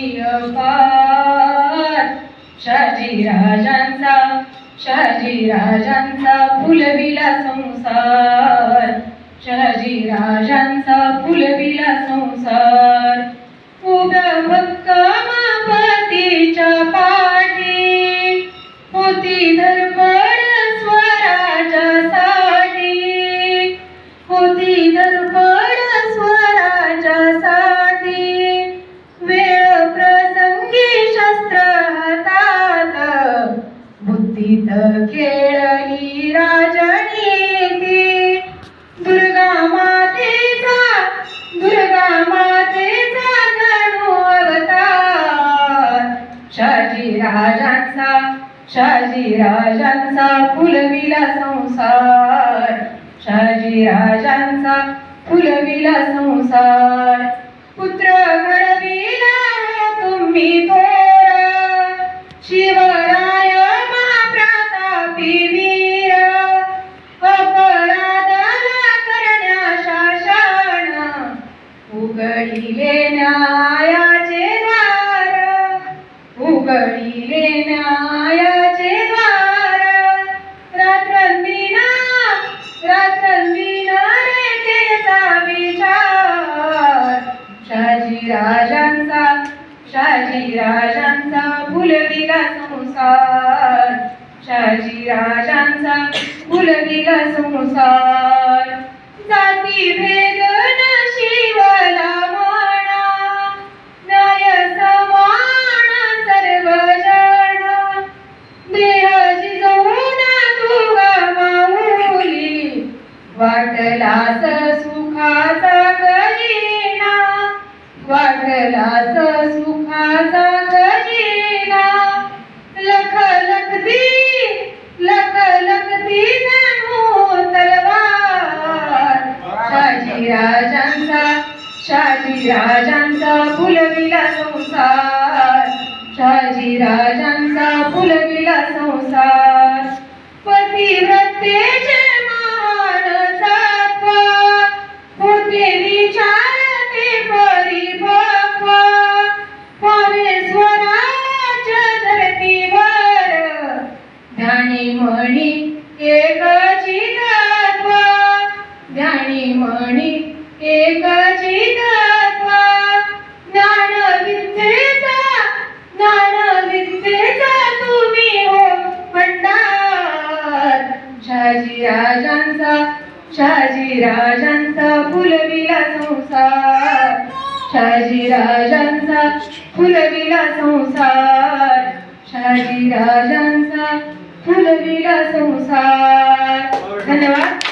शहाजी अपार शहाजी राजांचा फुलविला संसार शहाजी राजांचा फुलविला संसार उभ्या भक्कम पतीच्या पाठी होती धडपड स्वराज्यासाठी होती धडपड स्वराज्यासाठी वेळ प्रसंगी शस्त्र हातात बुद्धीत खेळली राजनीती दुर्गा मातेचा जणू अवतार शहाजी राजांचा फुलविला संसार शहाजी राजांचा फुलविला संसार पुत्र घडविला तुम्ही थोर शिवराय महाप्रतापी वीर अपराधाला करण्या शासन उघडिले न्यायाचे द्वार रात्रंदिन रेखेचा विचार शहाजी राजांचा फुलविला संसार शहाजी राजांचा फुलविला संसार जाती भेद नशिवला म्हणा न्याय समान सर्वजण देह जिजवून तू गमावली वाटलास सुखाचा खजिना लख लखती जणू तलवार शहाजी राजांचा फुलविला संसार शहाजी राजांचा फुलविला संसार पतिव्रतेचे महान सत्व होते विचारते परिपक्व पावे स्वराज्य धरतीवर ध्यानी म्हणी एकची तत्व ज्ञानविद्येचा तुम्ही हो भंडार शहाजी राजांचा फुलविला संसार शहाजी राजांचा फुलविला संसार शहाजी राजांचा फुलविला संसार. धन्यवाद.